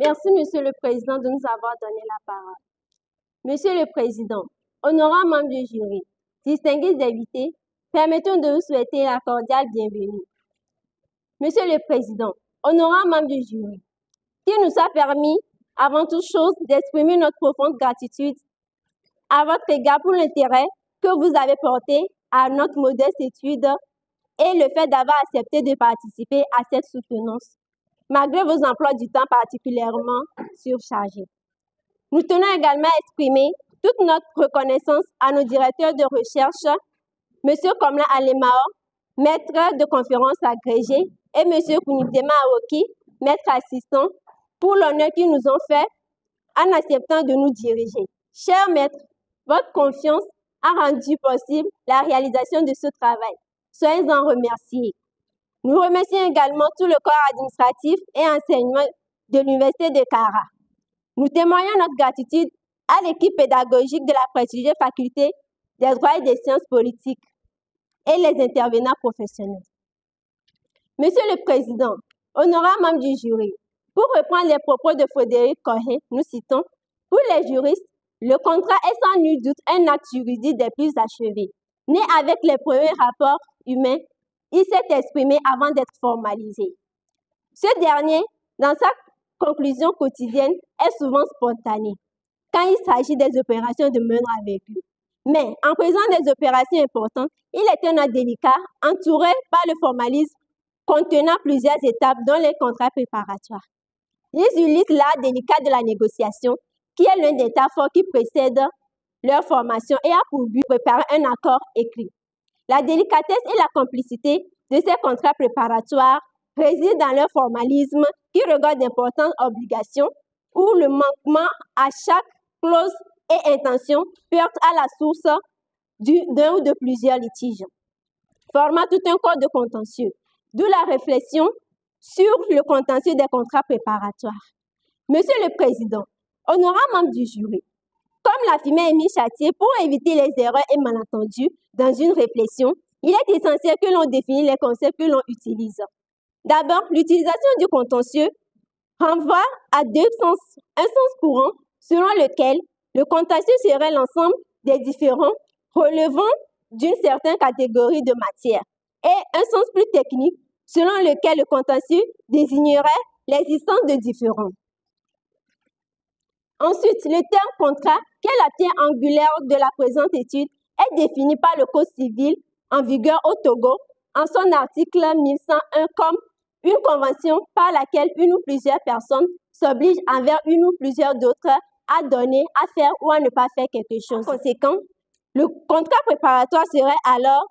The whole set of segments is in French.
Merci, Monsieur le Président, de nous avoir donné la parole. Monsieur le Président, honorables membres du jury, distingués invités, permettons de vous souhaiter la cordiale bienvenue. Monsieur le Président, honorables membres du jury, qui nous a permis, avant toute chose, d'exprimer notre profonde gratitude à votre égard pour l'intérêt que vous avez porté à notre modeste étude et le fait d'avoir accepté de participer à cette soutenance, malgré vos emplois du temps particulièrement surchargés. Nous tenons également à exprimer toute notre reconnaissance à nos directeurs de recherche, M. Komla Alemao, maître de conférence agrégé, et M. Kounitema Aoki, maître assistant, pour l'honneur qu'ils nous ont fait en acceptant de nous diriger. Chers maîtres, votre confiance a rendu possible la réalisation de ce travail. Soyez-en remerciés. Nous remercions également tout le corps administratif et enseignement de l'Université de Kara. Nous témoignons notre gratitude à l'équipe pédagogique de la prestigieuse faculté des droits et des sciences politiques et les intervenants professionnels. Monsieur le Président, honorables membres du jury, pour reprendre les propos de Frédéric Cohen, nous citons, pour les juristes, le contrat est sans nul doute un acte juridique des plus achevés. Né avec les premiers rapports humains, il s'est exprimé avant d'être formalisé. Ce dernier, dans sa conclusion quotidienne, est souvent spontané quand il s'agit des opérations de moindre envergure. Mais en présence des opérations importantes, il est un acte délicat entouré par le formalisme contenant plusieurs étapes dont les contrats préparatoires. Ils illustrent l'art délicat de la négociation, qui est l'un des états forts qui précèdent leur formation et a pour but de préparer un accord écrit. La délicatesse et la complicité de ces contrats préparatoires résident dans leur formalisme qui regorge d'importantes obligations où le manquement à chaque clause et intention porte à la source d'un ou de plusieurs litiges, formant tout un corps de contentieux, d'où la réflexion sur le contentieux des contrats préparatoires. Monsieur le Président, honorables membres du jury, comme l'affirmait Émile Chatier, pour éviter les erreurs et malentendus dans une réflexion, il est essentiel que l'on définisse les concepts que l'on utilise. D'abord, l'utilisation du contentieux renvoie à deux sens. Un sens courant, selon lequel le contentieux serait l'ensemble des différends relevant d'une certaine catégorie de matière, et un sens plus technique, selon lequel le contentieux désignerait l'existence de différends. Ensuite, le terme contrat, qui est la pierre angulaire de la présente étude, est défini par le Code civil en vigueur au Togo en son article 1101 comme une convention par laquelle une ou plusieurs personnes s'obligent envers une ou plusieurs d'autres à donner, à faire ou à ne pas faire quelque chose. Par conséquent, le contrat préparatoire serait alors,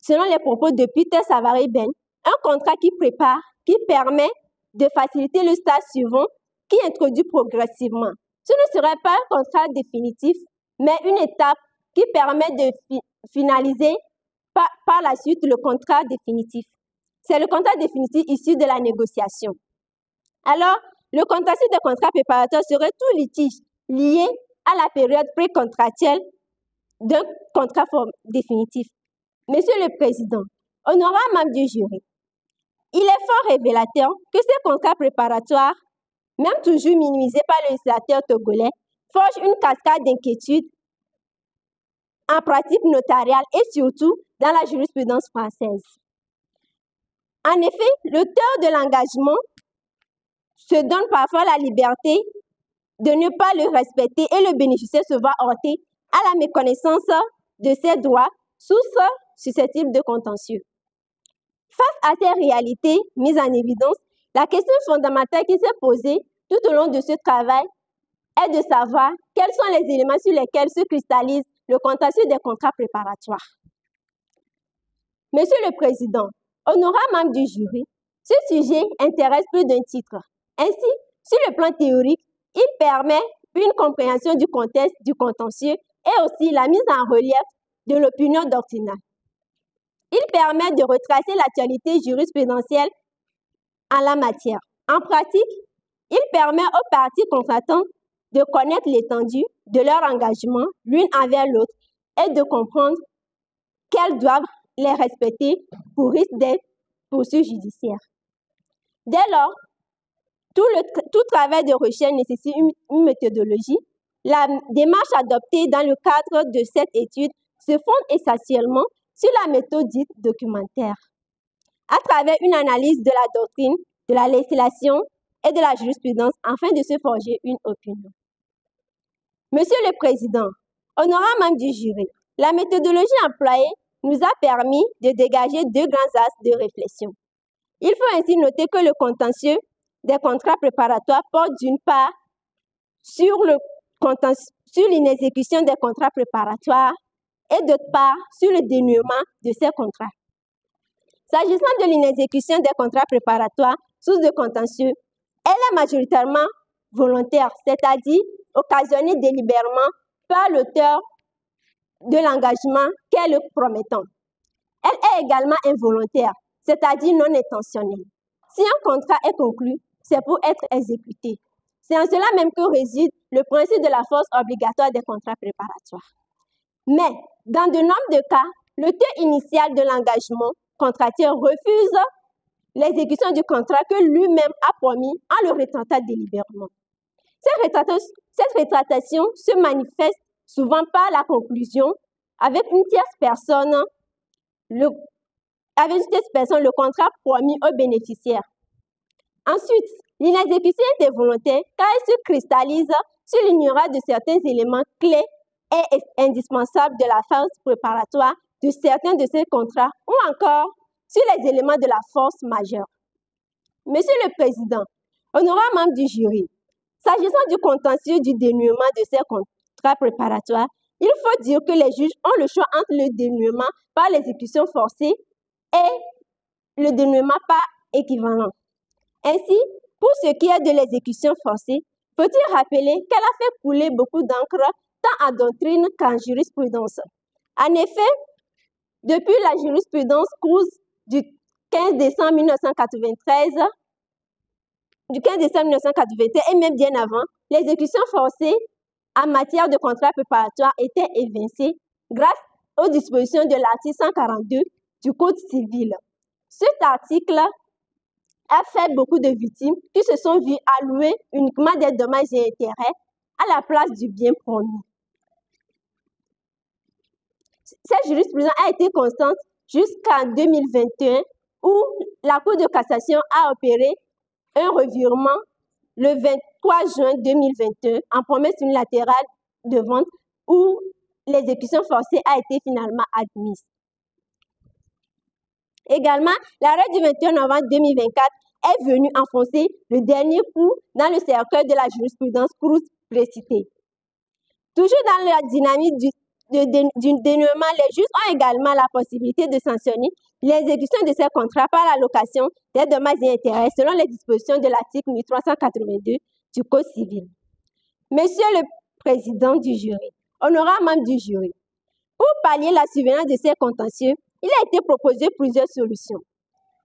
selon les propos de Peter Savary-Benn, un contrat qui prépare, qui permet de faciliter le stade suivant, qui introduit progressivement. Ce ne serait pas un contrat définitif, mais une étape qui permet de finaliser par la suite le contrat définitif. C'est le contrat définitif issu de la négociation. Alors, le contentieux des contrats préparatoires serait tout litige lié à la période précontractuelle d'un contrat définitif. Monsieur le Président, honorables membres du jury, il est fort révélateur que ces contrats préparatoires, même toujours minimisés par le législateur togolais, forgent une cascade d'inquiétudes en pratique notariale et surtout dans la jurisprudence française. En effet, l'auteur de l'engagement se donne parfois la liberté de ne pas le respecter et le bénéficiaire se voit heurté à la méconnaissance de ses droits, source susceptible de contentieux. Face à ces réalités mises en évidence, la question fondamentale qui s'est posée tout au long de ce travail est de savoir quels sont les éléments sur lesquels se cristallise le contentieux des contrats préparatoires. Monsieur le Président, honorables membres du jury, ce sujet intéresse plus d'un titre. Ainsi, sur le plan théorique, il permet une compréhension du contexte du contentieux et aussi la mise en relief de l'opinion doctrinale. Il permet de retracer l'actualité jurisprudentielle en la matière. En pratique, il permet aux parties contractantes de connaître l'étendue de leur engagement l'une envers l'autre et de comprendre qu'elles doivent les respecter pour risque d'être poursuites judiciaires. Dès lors, Tout travail de recherche nécessite une méthodologie. La démarche adoptée dans le cadre de cette étude se fonde essentiellement sur la méthode dite documentaire. À travers une analyse de la doctrine, de la législation et de la jurisprudence afin de se forger une opinion. Monsieur le Président, honorables membres du jury, la méthodologie employée nous a permis de dégager deux grands axes de réflexion. Il faut ainsi noter que le contentieux des contrats préparatoires porte d'une part sur l'inexécution des contrats préparatoires et d'autre part sur le dénouement de ces contrats. S'agissant de l'inexécution des contrats préparatoires, source de contentieux, elle est majoritairement volontaire, c'est-à-dire occasionnée délibérément par l'auteur de l'engagement qu'est le promettant. Elle est également involontaire, c'est-à-dire non intentionnelle. Si un contrat est conclu, c'est pour être exécuté. C'est en cela même que réside le principe de la force obligatoire des contrats préparatoires. Mais, dans de nombreux cas, l'auteur initial de l'engagement contractuel refuse l'exécution du contrat que lui-même a promis en le rétractant délibérément. Cette rétractation se manifeste souvent par la conclusion avec une tierce personne, le contrat promis au bénéficiaire. Ensuite, l'inexécution est volontaire car elle se cristallise sur l'ignorance de certains éléments clés et indispensables de la phase préparatoire de certains de ces contrats ou encore sur les éléments de la force majeure. Monsieur le Président, honorables membres du jury, s'agissant du contentieux du dénouement de ces contrats préparatoires, il faut dire que les juges ont le choix entre le dénouement par l'exécution forcée et le dénouement par équivalent. Ainsi, pour ce qui est de l'exécution forcée, faut-il rappeler qu'elle a fait couler beaucoup d'encre tant en doctrine qu'en jurisprudence. En effet, depuis la jurisprudence Cruz du 15 décembre 1993 et même bien avant, l'exécution forcée en matière de contrat préparatoire était évincée grâce aux dispositions de l'article 142 du Code civil. Cet article a fait beaucoup de victimes qui se sont vues allouer uniquement des dommages et intérêts à la place du bien promis. Cette jurisprudence a été constante jusqu'en 2021 où la Cour de cassation a opéré un revirement le 23 juin 2021 en promesse unilatérale de vente où l'exécution forcée a été finalement admise. Également, l'arrêt du 21 novembre 2024 est venu enfoncer le dernier coup dans le cercueil de la jurisprudence Cruz précitée. Toujours dans la dynamique du dénouement, les juges ont également la possibilité de sanctionner l'exécution de ces contrats par l'allocation des dommages et intérêts selon les dispositions de l'article 1382 du Code civil. Monsieur le Président du jury, honorables membres du jury, pour pallier la survenance de ces contentieux, il a été proposé plusieurs solutions.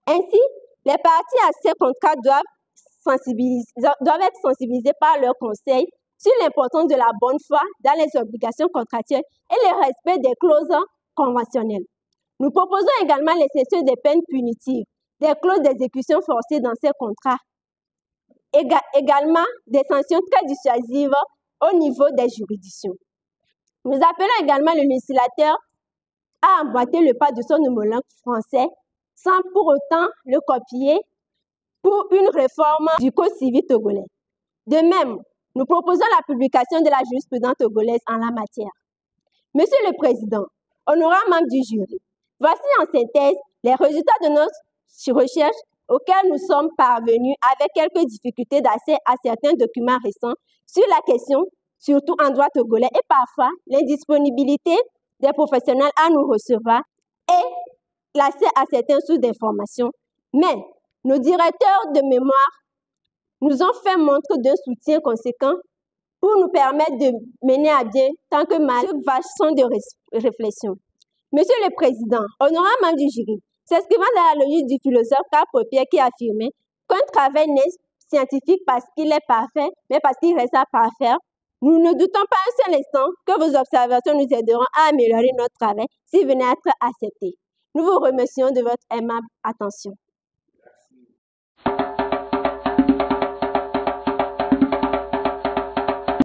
Ainsi, les parties à ces contrats doivent être sensibilisées par leur conseil sur l'importance de la bonne foi dans les obligations contractuelles et le respect des clauses conventionnelles. Nous proposons également l'exception des peines punitives, des clauses d'exécution forcée dans ces contrats, également des sanctions très dissuasives au niveau des juridictions. Nous appelons également le législateur à emboîter le pas de son homologue français sans pour autant le copier pour une réforme du Code civil togolais. De même, nous proposons la publication de la jurisprudence togolaise en la matière. Monsieur le Président, honorables membres du jury, voici en synthèse les résultats de notre recherche auxquels nous sommes parvenus avec quelques difficultés d'accès à certains documents récents sur la question, surtout en droit togolais, et parfois l'indisponibilité des professionnels à nous recevoir et l'accès à certaines sources d'informations. Mais nos directeurs de mémoire nous ont fait montre d'un soutien conséquent pour nous permettre de mener à bien tant que mal ce vaste champ de réflexion. Monsieur le Président, honorable membre du jury, s'inscrivant dans la logique du philosophe Karl Popper qui affirmait qu'un travail n'est scientifique parce qu'il est parfait, mais parce qu'il reste à parfaire, nous ne doutons pas un seul instant que vos observations nous aideront à améliorer notre travail s'il venait à être accepté. Nous vous remercions de votre aimable attention.